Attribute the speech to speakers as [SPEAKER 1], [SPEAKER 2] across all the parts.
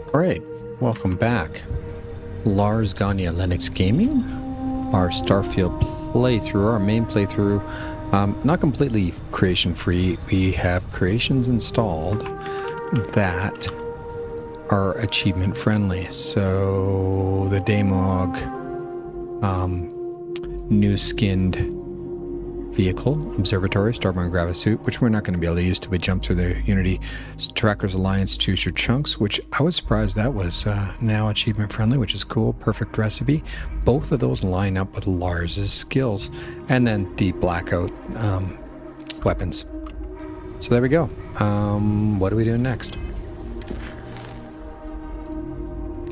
[SPEAKER 1] Alright, welcome back. Lars Gagner Linux Gaming, our Starfield playthrough, our main playthrough. Not completely creation free. We have creations installed that are achievement friendly. So the Daemog new skinned vehicle, observatory, starborn gravisuit, which we're not going to be able to use till we jump through the Unity Trackers Alliance choose your chunks, which I was surprised that was now achievement friendly, which is cool. Perfect recipe. Both of those line up with Lars's skills, and then deep blackout weapons. So there we go. What are we doing next?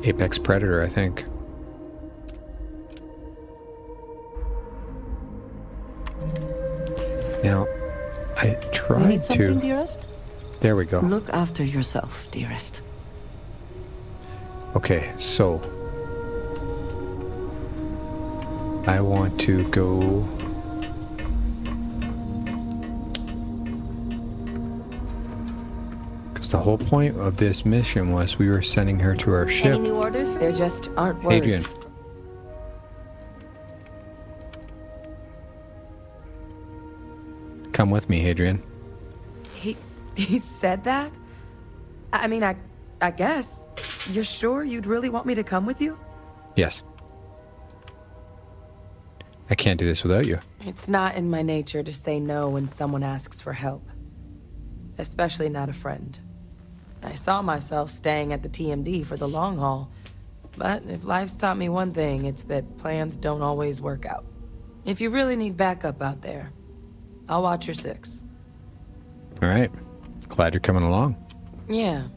[SPEAKER 1] Apex Predator, I think. Now, I tried
[SPEAKER 2] need something, dearest?
[SPEAKER 1] There we go.
[SPEAKER 2] Look after yourself, dearest.
[SPEAKER 1] Okay, so I want to go. Because the whole point of this mission was we were sending her to our ship.
[SPEAKER 2] Any new orders? There just aren't words.
[SPEAKER 1] Adrian. Come with me, Adrian.
[SPEAKER 3] He said that? I mean, I guess. You're sure you'd really want me to come with you?
[SPEAKER 1] Yes. I can't do this without you.
[SPEAKER 3] It's not in my nature to say no when someone asks for help. Especially not a friend. I saw myself staying at the TMD for the long haul. But if life's taught me one thing, it's that plans don't always work out. If you really need backup out there, I'll watch your six.
[SPEAKER 1] All right. Glad you're coming along.
[SPEAKER 3] Yeah,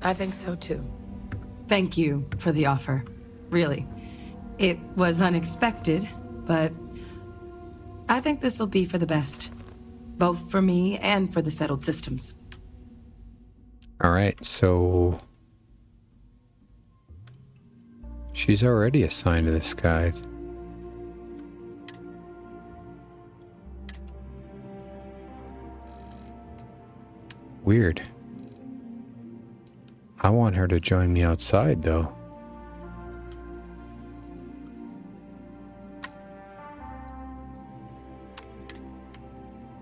[SPEAKER 3] I think so too.
[SPEAKER 4] Thank you for the offer. Really. It was unexpected, but I think this will be for the best. Both for me and for the settled systems.
[SPEAKER 1] All right, so she's already assigned to this guy. Weird. I want her to join me outside, though.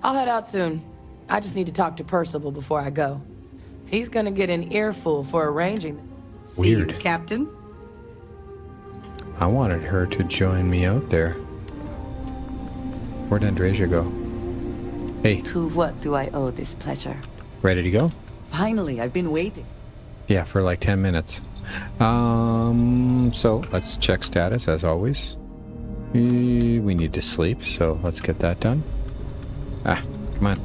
[SPEAKER 3] I'll head out soon. I just need to talk to Percival before I go. He's gonna get an earful for arranging.
[SPEAKER 4] See you,
[SPEAKER 1] Weird.
[SPEAKER 4] Captain.
[SPEAKER 1] I wanted her to join me out there. Where'd Andrasia go? Hey,
[SPEAKER 2] To what do I owe this pleasure?
[SPEAKER 1] ready to go?
[SPEAKER 2] Finally, I've been waiting.
[SPEAKER 1] Yeah, for like 10 minutes. So let's check status as always. We need to sleep, so let's get that done. Ah, come on.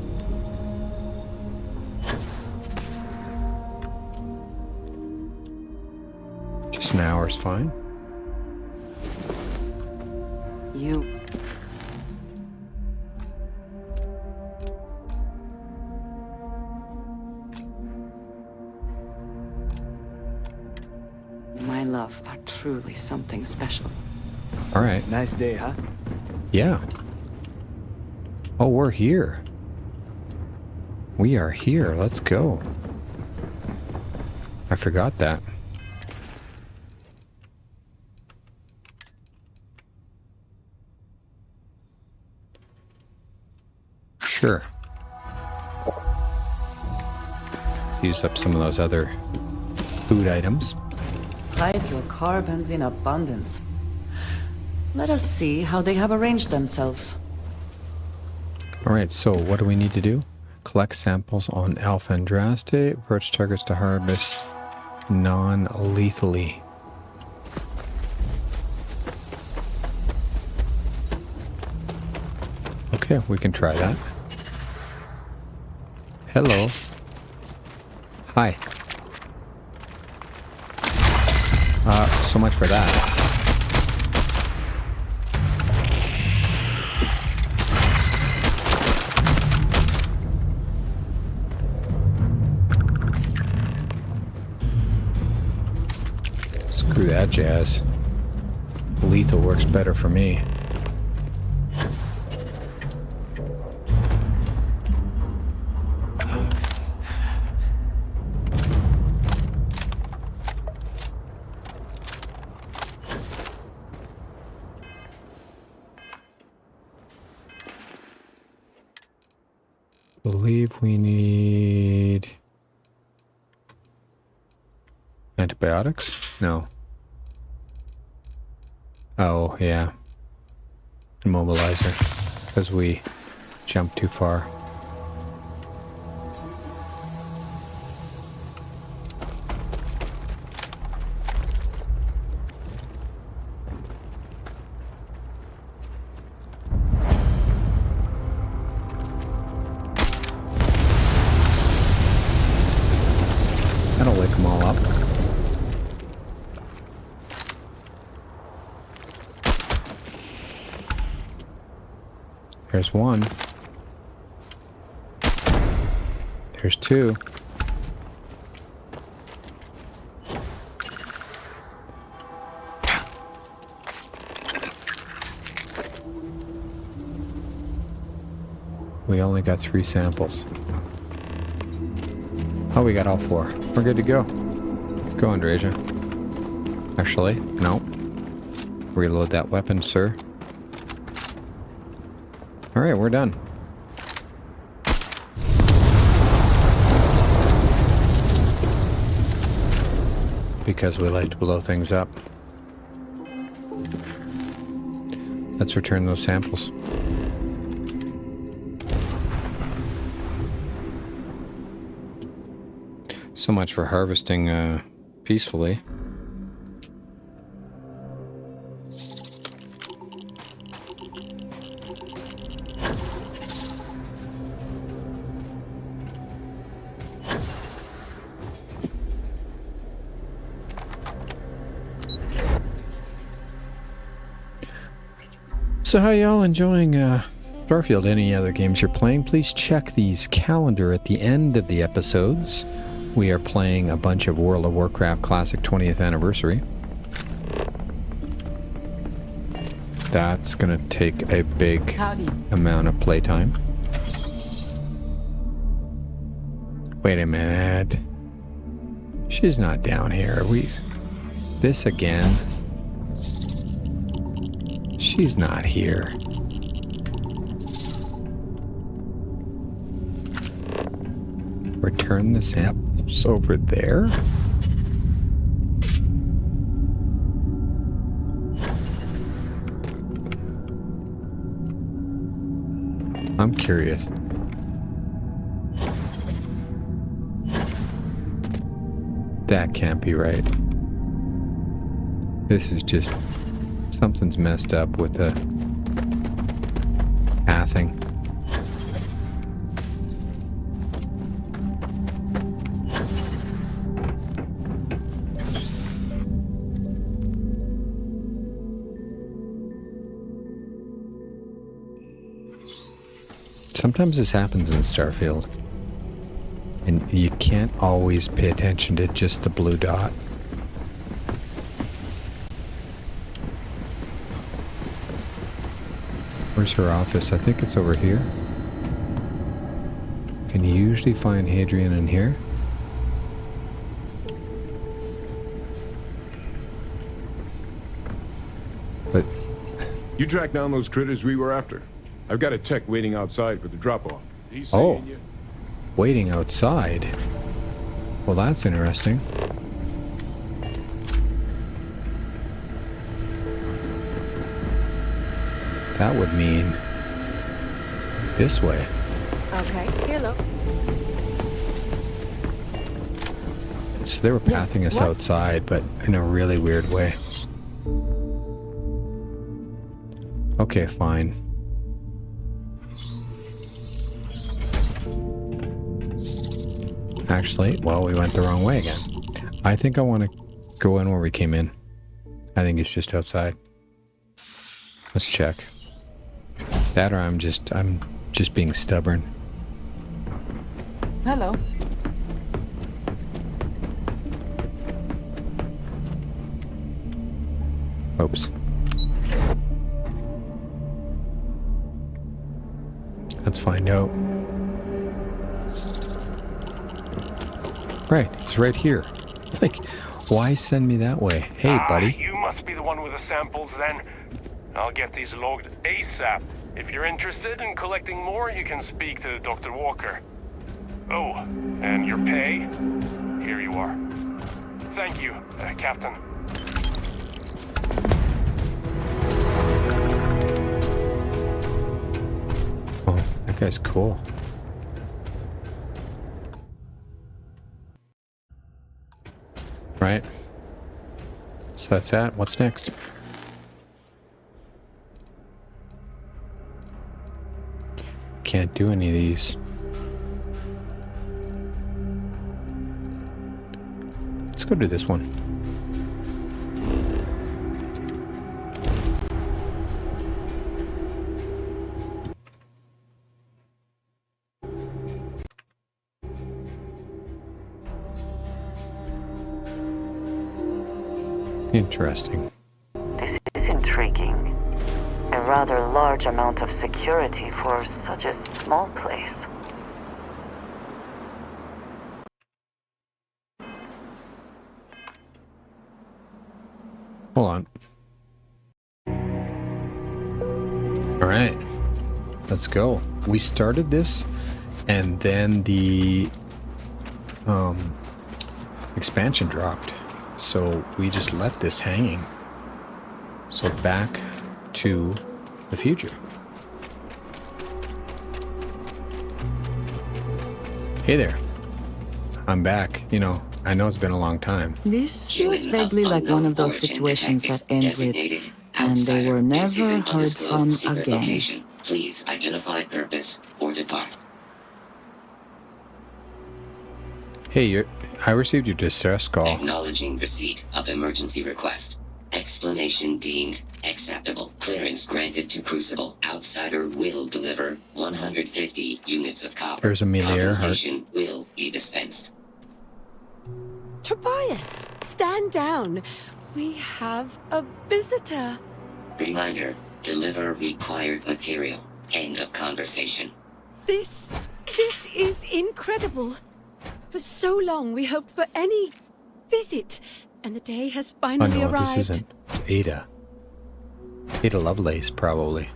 [SPEAKER 1] Just an hour's fine.
[SPEAKER 2] You... My love are truly something special.
[SPEAKER 1] All right.
[SPEAKER 5] Nice day, huh?
[SPEAKER 1] Yeah. Oh, we're here. We are here. Let's go. I forgot that. Sure. Let's use up some of those other food items.
[SPEAKER 2] Hydrocarbons in abundance. Let us see how they have arranged themselves.
[SPEAKER 1] All right, so what do we need to do? Collect samples on Alpha Andraste. Approach targets to harvest non-lethally. Okay, we can try that. Hello. Hi. So much for that. Screw that jazz. Lethal works better for me. believe we need antibiotics? No. Oh, yeah. Immobilizer. Because we jumped too far. That'll wake them all up. There's one. There's two. We only got 3 samples. Oh, we got all 4. We're good to go. Let's go, Andreja. Actually, no. Reload that weapon, sir. Alright, we're done. Because we like to blow things up. Let's return those samples. So much for harvesting peacefully. So how y'all enjoying Starfield? Any other games you're playing? Please check these calendar at the end of the episodes. We are playing a bunch of World of Warcraft Classic 20th Anniversary. That's going to take a big amount of playtime. Wait a minute. She's not down here, are we? This again? She's not here. Return the samples over there? I'm curious. That can't be right. This is just... something's messed up with the pathing. Sometimes this happens in Starfield, and you can't always pay attention to just the blue dot. Where's her office? I think it's over here. Can you usually find Hadrian in here? But...
[SPEAKER 5] you tracked down those critters we were after. I've got a tech waiting outside for the drop-off.
[SPEAKER 1] Oh, waiting outside? Well, that's interesting. That would mean this way.
[SPEAKER 3] Okay, hello.
[SPEAKER 1] So they were pathing us outside, but in a really weird way. Okay, fine. Actually, well, we went the wrong way again. I think I want to go in where we came in. I think it's just outside. Let's check. That or I'm just being stubborn.
[SPEAKER 3] Hello.
[SPEAKER 1] Oops. Let's find out. Right, it's right here. Like, why send me that way? Hey, buddy.
[SPEAKER 6] You must be the one with the samples then. I'll get these logged ASAP. If you're interested in collecting more, you can speak to Dr. Walker. Oh, and your pay? Here you are. Thank you, Captain.
[SPEAKER 1] Oh, that guy's cool. Right. So that's that. What's next? Can't do any of these. Let's go do this one. Interesting.
[SPEAKER 2] This is intriguing. A rather large amount of security for such a small place.
[SPEAKER 1] Hold on. All right. Let's go. We started this, and then the expansion dropped. So we just left this hanging. So back to the future. Hey there. I'm back. You know, I know it's been a long time.
[SPEAKER 2] This feels vaguely like one of those situations that end with, and they were never heard from again.
[SPEAKER 7] Please identify purpose or depart.
[SPEAKER 1] Hey, I received your distress call.
[SPEAKER 7] Acknowledging receipt of emergency request. Explanation deemed acceptable. Clearance granted to Crucible. Outsider will deliver 150 units of copper.
[SPEAKER 1] There's Amelia Earhart.
[SPEAKER 7] Compensation will be dispensed.
[SPEAKER 8] Tobias, stand down. We have a visitor.
[SPEAKER 7] Reminder, deliver required material. End of conversation.
[SPEAKER 8] This is incredible. For so long we hoped for any visit, and the day has
[SPEAKER 1] Oh
[SPEAKER 8] finally
[SPEAKER 1] no,
[SPEAKER 8] arrived.
[SPEAKER 1] this isn't. It's Ada. Ada Lovelace, probably.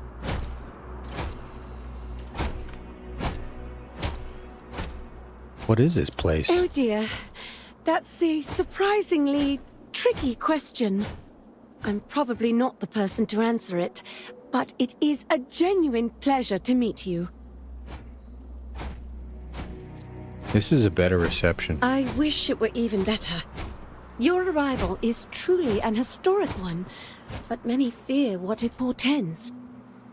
[SPEAKER 1] What is this place?
[SPEAKER 8] Oh dear, that's a surprisingly tricky question. I'm probably not the person to answer it, but it is a genuine pleasure to meet you.
[SPEAKER 1] This is a better reception.
[SPEAKER 8] I wish it were even better. Your arrival is truly an historic one, but many fear what it portends.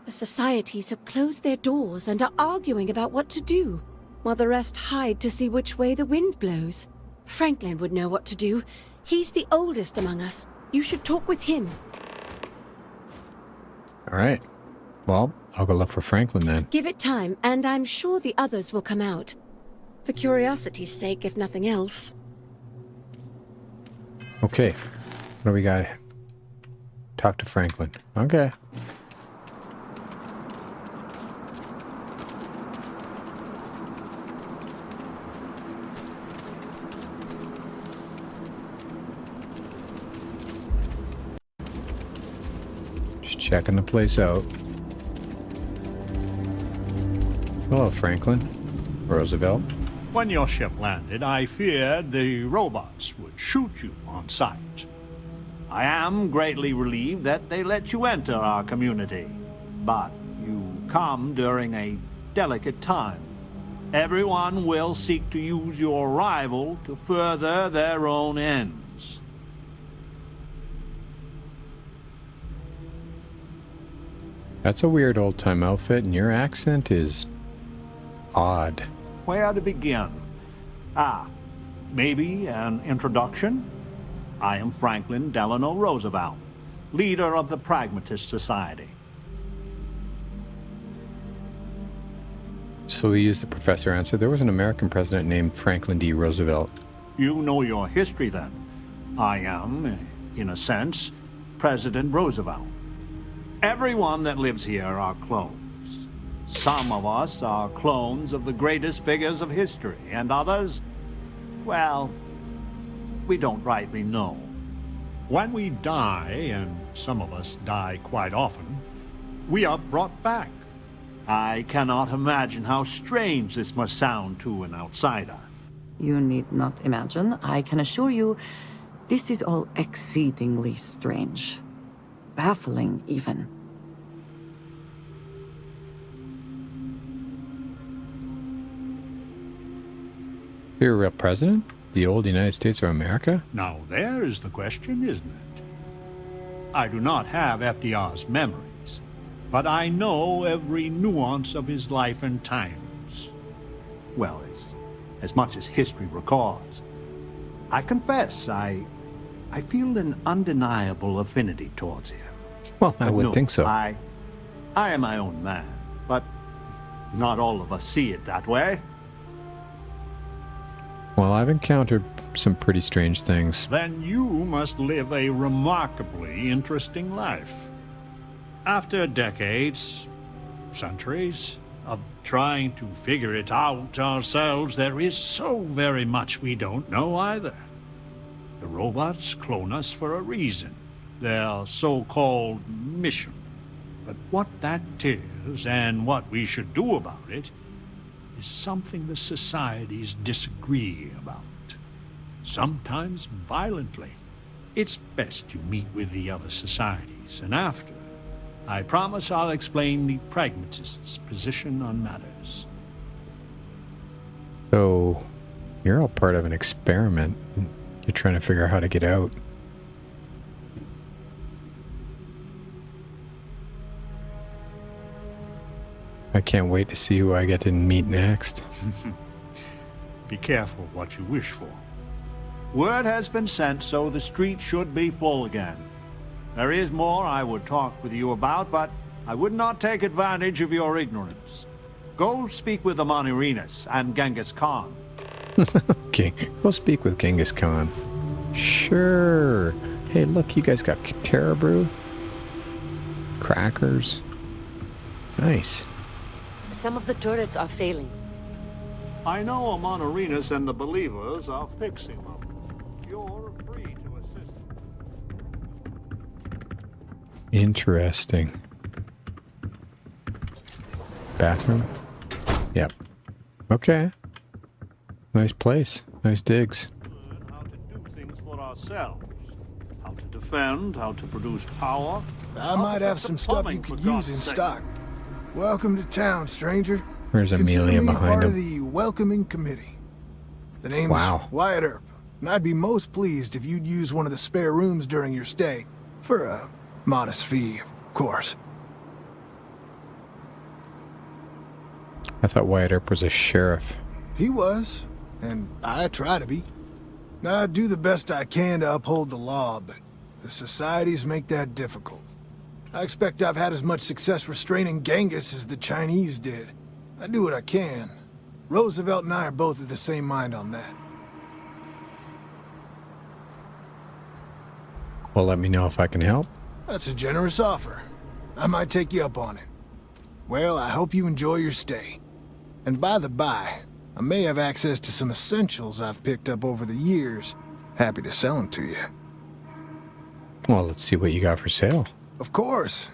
[SPEAKER 8] The societies have closed their doors and are arguing about what to do, while the rest hide to see which way the wind blows. Franklin would know what to do. He's the oldest among us. You should talk with him.
[SPEAKER 1] All right. Well, I'll go look for Franklin then.
[SPEAKER 8] Give it time, and I'm sure the others will come out. For curiosity's sake, if nothing else.
[SPEAKER 1] Okay. What do we got? Talk to Franklin. Okay. Just checking the place out. Hello, Franklin. Roosevelt.
[SPEAKER 9] When your ship landed, I feared the robots would shoot you on sight. I am greatly relieved that they let you enter our community, but you come during a delicate time. Everyone will seek to use your arrival to further their own ends.
[SPEAKER 1] That's a weird old-time outfit, and your accent is odd.
[SPEAKER 9] Where to begin? Maybe an introduction? I am Franklin Delano Roosevelt, leader of the Pragmatist Society.
[SPEAKER 1] So we used the professor answer. There was an American president named Franklin D. Roosevelt.
[SPEAKER 9] You know your history then. I am, in a sense, President Roosevelt. Everyone that lives here are clones. Some of us are clones of the greatest figures of history, and others, well, we don't rightly know. When we die, and some of us die quite often, we are brought back I cannot imagine how strange this must sound to an outsider.
[SPEAKER 2] You need not imagine. I can assure you, this is all exceedingly strange. Baffling, even.
[SPEAKER 1] You're a real president? The old United States of America?
[SPEAKER 9] Now there is the question, isn't it? I do not have FDR's memories, but I know every nuance of his life and times. Well, as much as history records. I confess, I feel an undeniable affinity towards him.
[SPEAKER 1] Well, I would think so.
[SPEAKER 9] I am my own man, but not all of us see it that way.
[SPEAKER 1] Well, I've encountered some pretty strange things.
[SPEAKER 9] Then you must live a remarkably interesting life. After decades, centuries, of trying to figure it out ourselves, there is so very much we don't know either. The robots clone us for a reason, their so-called mission. But what that is, and what we should do about it, is something the societies disagree about. Sometimes violently. It's best you meet with the other societies, and after, I promise I'll explain the pragmatist's position on matters.
[SPEAKER 1] So, you're all part of an experiment. You're trying to figure out how to get out. I can't wait to see who I get to meet next.
[SPEAKER 9] Be careful what you wish for. Word has been sent, so the street should be full again. There is more I would talk with you about, but I would not take advantage of your ignorance. Go speak with the Monirinas and Genghis Khan.
[SPEAKER 1] Okay, go speak with Genghis Khan. Sure. Hey, look, you guys got Terra Brew? Crackers? Nice.
[SPEAKER 8] Some of the turrets are failing.
[SPEAKER 9] I know Monorinas and the Believers are fixing them. You're free to assist.
[SPEAKER 1] Interesting. Bathroom? Yep. Okay. Nice place. Nice digs.
[SPEAKER 9] Learn how to do things for ourselves. How to defend, how to produce power.
[SPEAKER 10] I might have some stuff you could use in stock. Welcome to town, stranger.
[SPEAKER 1] There's
[SPEAKER 10] Consider
[SPEAKER 1] Amelia
[SPEAKER 10] me
[SPEAKER 1] behind
[SPEAKER 10] part of
[SPEAKER 1] him.
[SPEAKER 10] the welcoming committee. The name's
[SPEAKER 1] Wow.
[SPEAKER 10] Wyatt Earp, and I'd be most pleased if you'd use one of the spare rooms during your stay, for a modest fee, of course.
[SPEAKER 1] I thought Wyatt Earp was a sheriff.
[SPEAKER 10] He was, and I try to be. I do the best I can to uphold the law, but the societies make that difficult. I expect I've had as much success restraining Genghis as the Chinese did. I do what I can. Roosevelt and I are both of the same mind on that.
[SPEAKER 1] Well, let me know if I can help.
[SPEAKER 10] That's a generous offer. I might take you up on it. Well, I hope you enjoy your stay. And by the by, I may have access to some essentials I've picked up over the years. Happy to sell them to you.
[SPEAKER 1] Well, let's see what you got for sale.
[SPEAKER 10] Of course.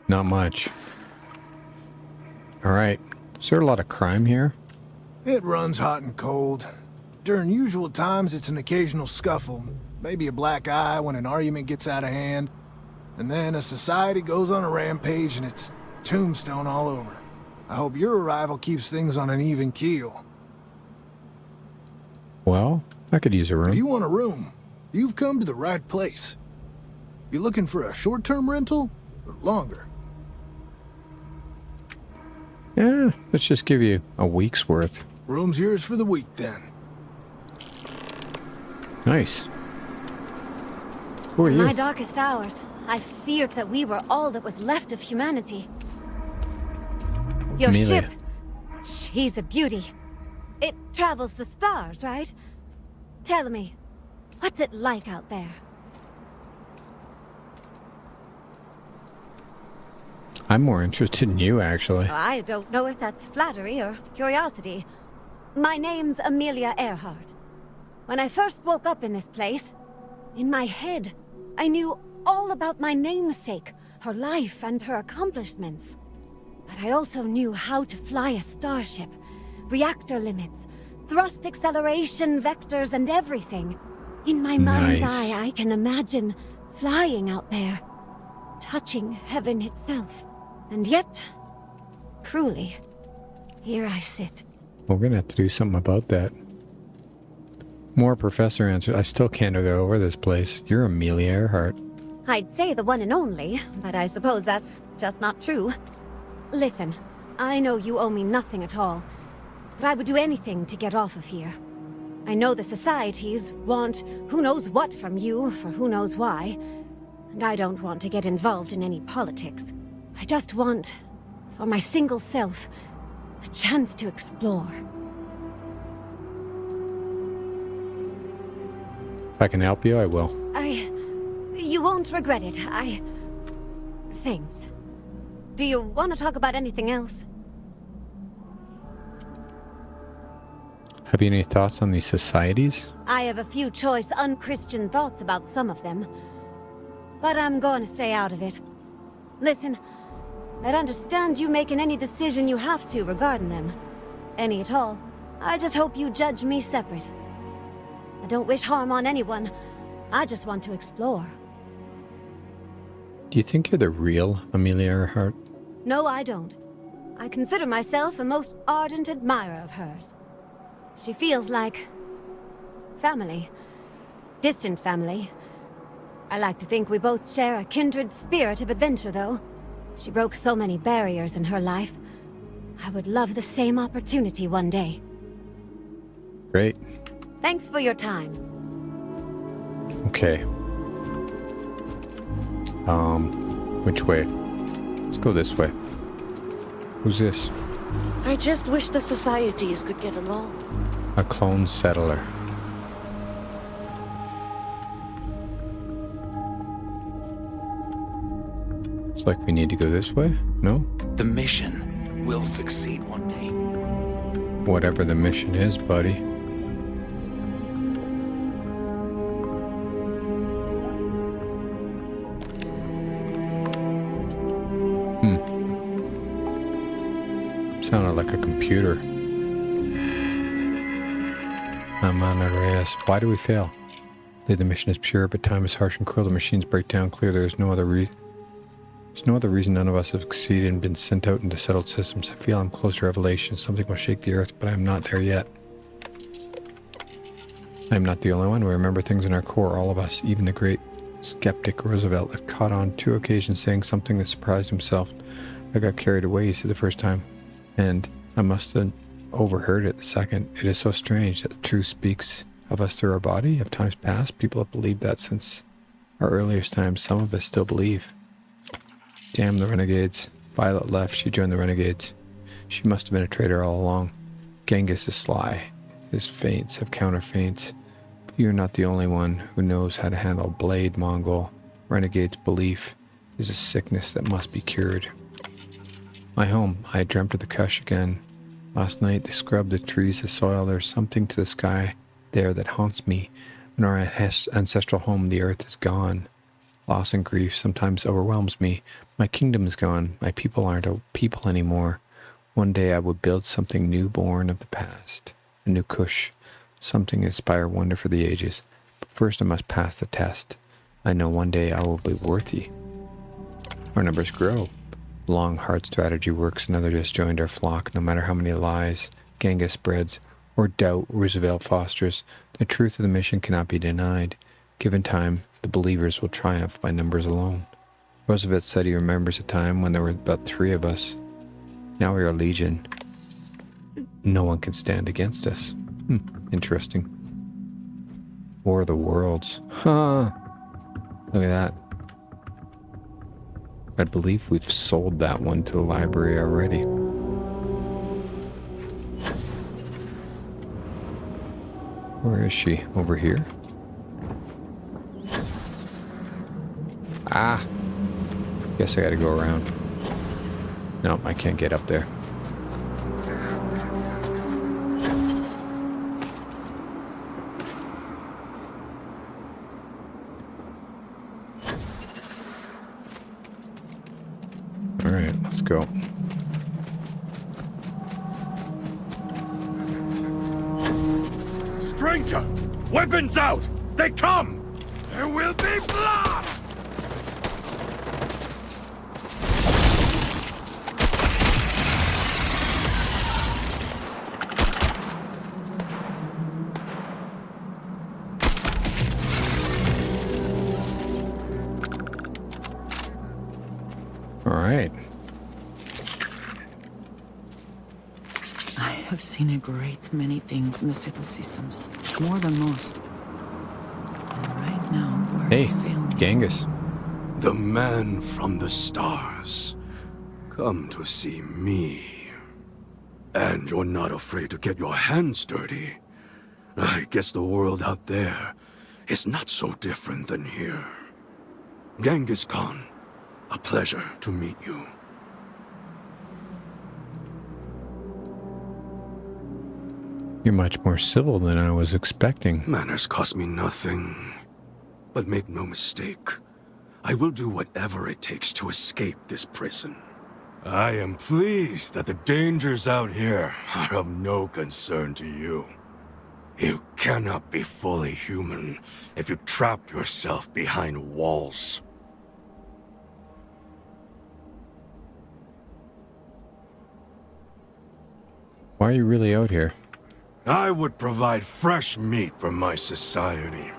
[SPEAKER 1] Not much. All right. Is there a lot of crime here?
[SPEAKER 10] It runs hot and cold. During usual times, it's an occasional scuffle. Maybe a black eye when an argument gets out of hand. And then a society goes on a rampage and it's tombstone all over. I hope your arrival keeps things on an even keel.
[SPEAKER 1] Well, I could use a
[SPEAKER 10] If
[SPEAKER 1] room.
[SPEAKER 10] you want a room, you've come to the right place. You looking for a short-term rental or longer?
[SPEAKER 1] Yeah, let's just give you a week's worth.
[SPEAKER 10] Room's yours for the week, then.
[SPEAKER 1] Nice. Who are
[SPEAKER 8] In
[SPEAKER 1] you?
[SPEAKER 8] my darkest hours, I feared that we were all that was left of humanity. Your
[SPEAKER 1] Amelia.
[SPEAKER 8] ship, she's a beauty. It travels the stars, right? Tell me, what's it like out there?
[SPEAKER 1] I'm more interested in you, actually.
[SPEAKER 8] I don't know if that's flattery or curiosity. My name's Amelia Earhart. When I first woke up in this place, in my head, I knew all about my namesake, her life and her accomplishments. But I also knew how to fly a starship, reactor limits, thrust acceleration, vectors, and everything. In my mind's eye, I can imagine flying out there, touching heaven itself. And yet, cruelly, here I sit.
[SPEAKER 1] We're gonna have to do something about that. More professor answered. I still can't go over this place. You're Amelia Earhart.
[SPEAKER 8] I'd say the one and only, but I suppose that's just not true. Listen, I know you owe me nothing at all, but I would do anything to get off of here. I know the societies want who knows what from you for who knows why, and I don't want to get involved in any politics. I just want, for my single self, a chance to explore.
[SPEAKER 1] If I can help you, I will.
[SPEAKER 8] You won't regret it. Thanks. Do you want to talk about anything else?
[SPEAKER 1] Have you any thoughts on these societies?
[SPEAKER 8] I have a few choice unchristian thoughts about some of them, but I'm going to stay out of it. Listen, I'd understand you making any decision you have to regarding them. Any at all. I just hope you judge me separate. I don't wish harm on anyone. I just want to explore.
[SPEAKER 1] Do you think you're the real Amelia Earhart?
[SPEAKER 8] No, I don't. I consider myself a most ardent admirer of hers. She feels like family. Distant family. I like to think we both share a kindred spirit of adventure, though. She broke so many barriers in her life. I would love the same opportunity one day.
[SPEAKER 1] Great.
[SPEAKER 8] Thanks for your time.
[SPEAKER 1] Okay. Which way? Let's go this way. Who's this?
[SPEAKER 11] I just wish the societies could get along.
[SPEAKER 1] A clone settler. It's like we need to go this way? No?
[SPEAKER 12] The mission will succeed one day.
[SPEAKER 1] Whatever the mission is, buddy. Sounded like a computer. I'm on Andreas. Why do we fail? The mission is pure, but time is harsh and cruel. The machines break down clear. There's no other reason none of us have succeeded and been sent out into settled systems. I feel I'm close to revelation. Something will shake the earth, but I'm not there yet. I'm not the only one. We remember things in our core, all of us. Even the great skeptic Roosevelt have caught on 2 occasions saying something that surprised himself. I got carried away, he said the first time. And I must have overheard it the second. It is so strange that the truth speaks of us through our body. Of times past, people have believed that since our earliest times. Some of us still believe. Damn the renegades. Violet left. She joined the renegades. She must have been a traitor all along. Genghis is sly. His feints have counter feints. But you're not the only one who knows how to handle Blade Mongol. Renegade's belief is a sickness that must be cured. My home. I dreamt of the Kush again. Last night they scrubbed the trees, the soil. There's something to the sky there that haunts me. In our ancestral home, the earth is gone. Loss and grief sometimes overwhelms me. My kingdom is gone. My people aren't a people anymore. One day I would build something new born of the past. A new Kush. Something to inspire wonder for the ages. But first I must pass the test. I know one day I will be worthy. Our numbers grow. Long, hard strategy works. Another just joined our flock. No matter how many lies Genghis spreads or doubt Roosevelt fosters, the truth of the mission cannot be denied. Given time, the believers will triumph by numbers alone. Roosevelt said he remembers a time when there were about 3 of us. Now we are a legion. No one can stand against us. Interesting. War of the Worlds. Huh. Look at that. I believe we've sold that one to the library already. Where is she? Over here? Ah! Guess I gotta go around. Nope, I can't get up there. Alright, let's go.
[SPEAKER 13] Stranger! Weapons out! They come! There will be blood!
[SPEAKER 1] Alright.
[SPEAKER 2] I have seen a great many things in the settled systems. More than most. And right now, words fail me.
[SPEAKER 1] Genghis.
[SPEAKER 13] The man from the stars. Come to see me. And you're not afraid to get your hands dirty. I guess the world out there is not so different than here. Genghis Khan, a pleasure to meet you.
[SPEAKER 1] You're much more civil than I was expecting.
[SPEAKER 13] Manners cost me nothing. But make no mistake, I will do whatever it takes to escape this prison. I am pleased that the dangers out here are of no concern to you. You cannot be fully human if you trap yourself behind walls.
[SPEAKER 1] Why are you really out here?
[SPEAKER 13] I would provide fresh meat for my society,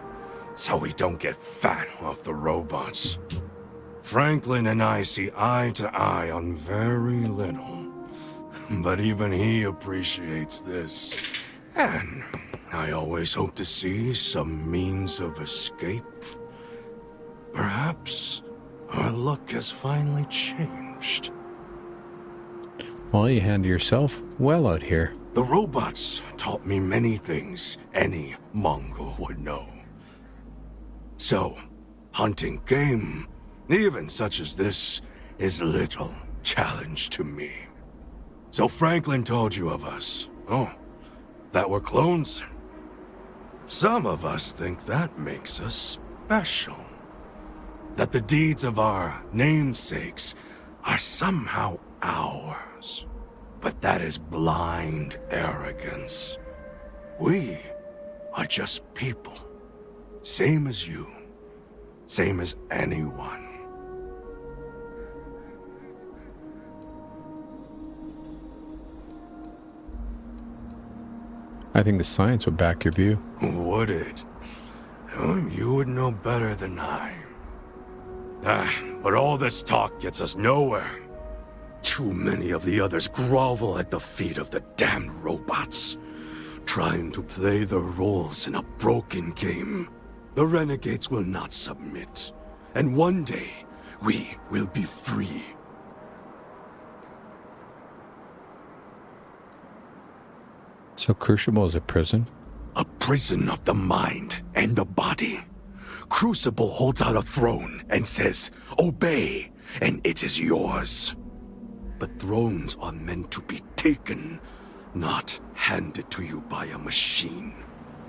[SPEAKER 13] so we don't get fat off the robots. Franklin and I see eye to eye on very little, but even he appreciates this. And I always hope to see some means of escape. Perhaps our luck has finally changed.
[SPEAKER 1] Well, you handle yourself well out here.
[SPEAKER 13] The robots taught me many things any Mongol would know. So, hunting game, even such as this, is little challenge to me. So Franklin told you of us. Oh, that we're clones? Some of us think that makes us special. That the deeds of our namesakes are somehow ours. But that is blind arrogance. We are just people. Same as you. Same as anyone.
[SPEAKER 1] I think the science would back your view.
[SPEAKER 13] Would it? You would know better than I. But all this talk gets us nowhere. Too many of the others grovel at the feet of the damned robots, trying to play their roles in a broken game. The renegades will not submit, and one day, we will be free.
[SPEAKER 1] So Crucible is a prison?
[SPEAKER 13] A prison of the mind and the body. Crucible holds out a throne and says, "Obey, and it is yours." But thrones are meant to be taken, not handed to you by a machine.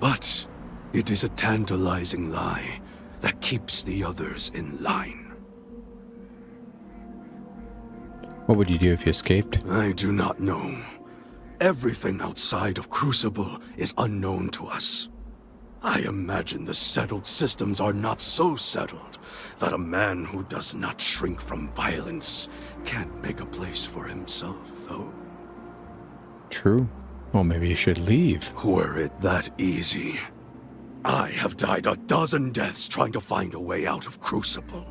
[SPEAKER 13] But it is a tantalizing lie that keeps the others in line.
[SPEAKER 1] What would you do if you escaped?
[SPEAKER 13] I do not know. Everything outside of Crucible is unknown to us. I imagine the settled systems are not so settled that a man who does not shrink from violence can't make a place for himself, though.
[SPEAKER 1] True. Well, maybe you should leave.
[SPEAKER 13] Were it that easy, I have died a dozen deaths trying to find a way out of Crucible.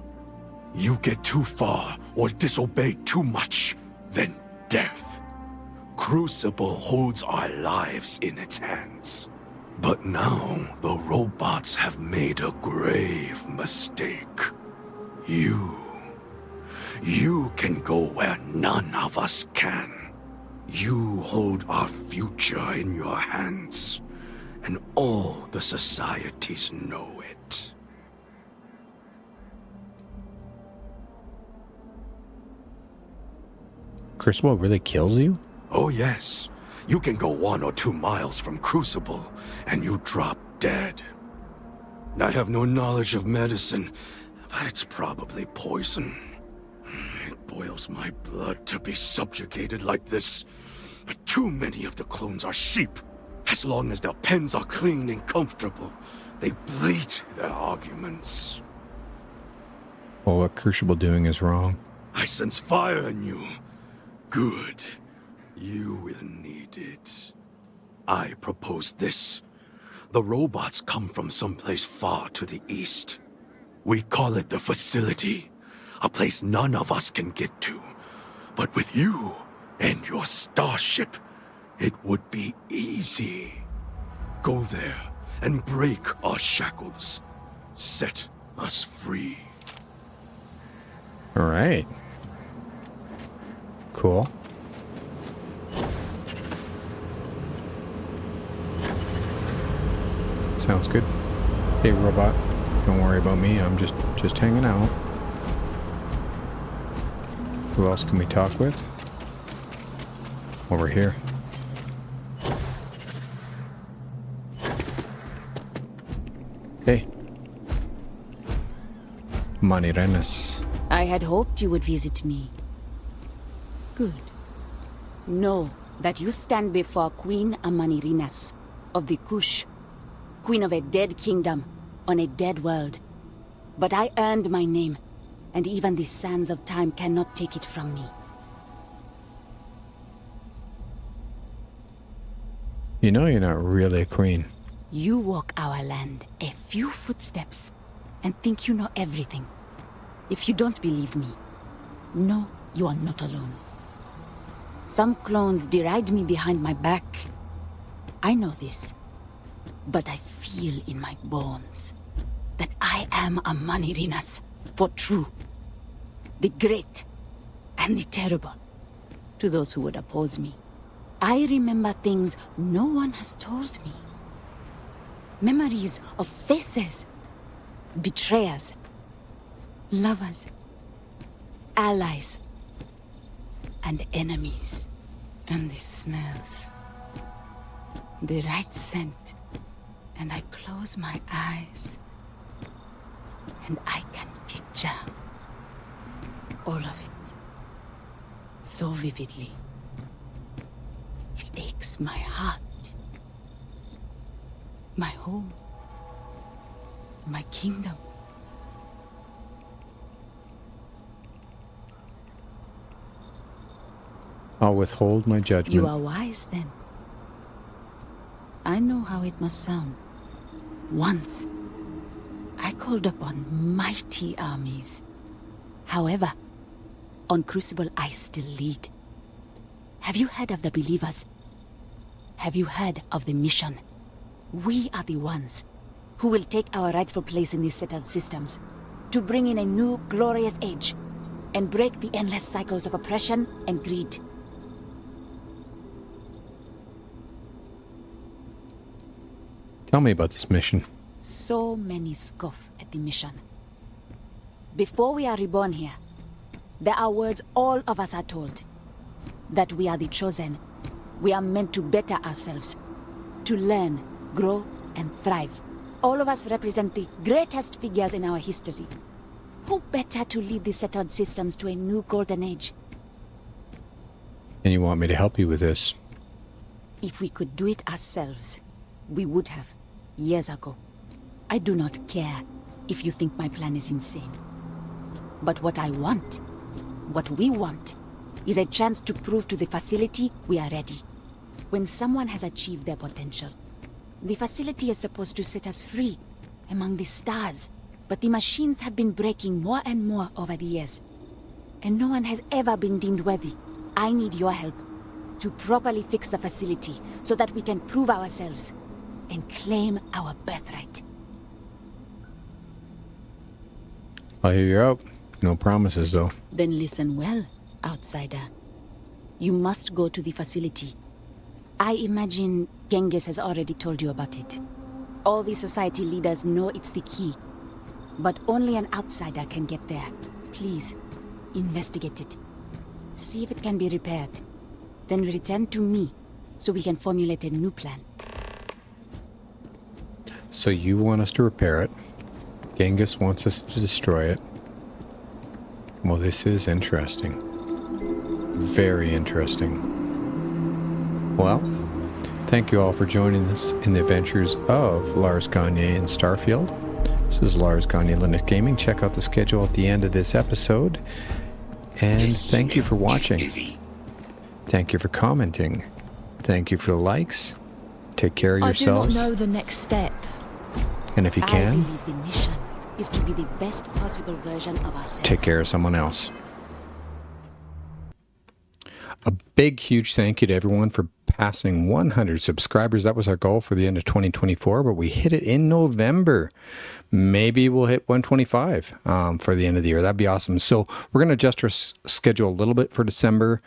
[SPEAKER 13] You get too far or disobey too much, then death. Crucible holds our lives in its hands. But now, the robots have made a grave mistake. You can go where none of us can. You hold our future in your hands, and all the societies know it.
[SPEAKER 1] Crucible really kills you?
[SPEAKER 13] Oh yes. You can go 1 or 2 miles from Crucible, and you drop dead. I have no knowledge of medicine, but it's probably poison. It boils my blood to be subjugated like this. But too many of the clones are sheep. As long as their pens are clean and comfortable, they bleat their arguments.
[SPEAKER 1] Well, what Crucible doing is wrong.
[SPEAKER 13] I sense fire in you. Good. You will need it. I propose this. The robots come from someplace far to the east. We call it the facility. A place none of us can get to. But with you and your starship, it would be easy. Go there and break our shackles. Set us free.
[SPEAKER 1] All right. Cool. Sounds good. Hey, robot. Don't worry about me. I'm just hanging out. Who else can we talk with? Over here. Hey. Manirenas.
[SPEAKER 14] I had hoped you would visit me. Good. Know that you stand before Queen Amanirinas of the Kush, queen of a dead kingdom on a dead world. But I earned my name, and even the sands of time cannot take it from me.
[SPEAKER 1] You know you're not really a queen.
[SPEAKER 14] You walk our land a few footsteps and think you know everything. If you don't believe me, know you are not alone. Some clones deride me behind my back. I know this, but I feel in my bones that I am a Manirinas for true. The great and the terrible. To those who would oppose me, I remember things no one has told me. Memories of faces, betrayers, lovers, allies, and enemies. And the smells. The right scent. And I close my eyes. And I can picture all of it. So vividly. It aches my heart. My home. My kingdom.
[SPEAKER 1] I'll withhold my judgment.
[SPEAKER 14] You are wise then. I know how it must sound. Once, I called upon mighty armies. However, on Crucible I still lead. Have you heard of the believers? Have you heard of the mission? We are the ones who will take our rightful place in these settled systems to bring in a new glorious age and break the endless cycles of oppression and greed.
[SPEAKER 1] Tell me about this mission.
[SPEAKER 14] So many scoff at the mission. Before we are reborn here, there are words all of us are told. That we are the chosen. We are meant to better ourselves. To learn, grow, and thrive. All of us represent the greatest figures in our history. Who better to lead the settled systems to a new golden age?
[SPEAKER 1] And you want me to help you with this?
[SPEAKER 14] If we could do it ourselves, we would have, years ago. I do not care if you think my plan is insane. But what I want, what we want, is a chance to prove to the facility we are ready. When someone has achieved their potential, the facility is supposed to set us free among the stars. But the machines have been breaking more and more over the years. And no one has ever been deemed worthy. I need your help to properly fix the facility so that we can prove ourselves and claim our birthright.
[SPEAKER 1] I'll hear you out. No promises, though.
[SPEAKER 14] Then listen well, outsider. You must go to the facility. I imagine Genghis has already told you about it. All the society leaders know it's the key. But only an outsider can get there. Please, investigate it. See if it can be repaired. Then return to me, so we can formulate a new plan.
[SPEAKER 1] So you want us to repair it. Genghis wants us to destroy it. Well, this is interesting. Very interesting. Well, thank you all for joining us in the adventures of Lars Gagner and Starfield. This is Lars Gagner, Linux Gaming. Check out the schedule at the end of this episode. And thank you for watching. Thank you for commenting. Thank you for the likes. Take care of yourselves.
[SPEAKER 8] I do not know the next step.
[SPEAKER 1] And if you
[SPEAKER 14] I
[SPEAKER 1] can,
[SPEAKER 14] believe the mission is to be the best possible version of ourselves.
[SPEAKER 1] take care of someone else. A big, huge thank you to everyone for passing 100 subscribers. That was our goal for the end of 2024, but we hit it in November. Maybe we'll hit 125 for the end of the year. That'd be awesome. So we're going to adjust our schedule a little bit for December.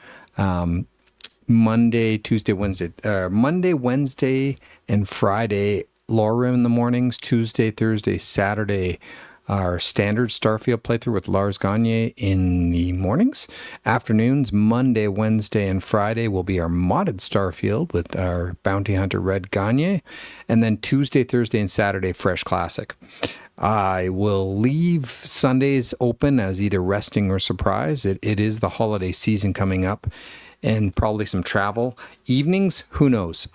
[SPEAKER 1] Monday, Tuesday, Wednesday. Monday, Wednesday, and Friday, lore room in the mornings. Tuesday, Thursday, Saturday, our standard Starfield playthrough with Lars Gagner in the mornings. Afternoons, Monday, Wednesday, and Friday will be our modded Starfield with our bounty hunter Red Gagner. And then Tuesday, Thursday, and Saturday, Fresh Classic. I will leave Sundays open as either resting or surprise. It is the holiday season coming up, and probably some travel. Evenings, who knows?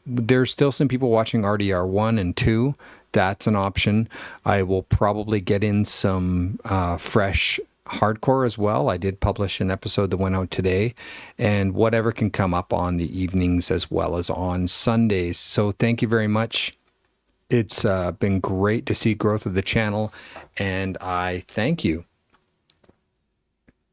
[SPEAKER 1] There's still some people watching RDR 1 and 2. That's an option. I will probably get in some fresh hardcore as well. I did publish an episode that went out today, and whatever can come up on the evenings as well as on Sundays. So thank you very much. It's been great to see growth of the channel, and I thank you.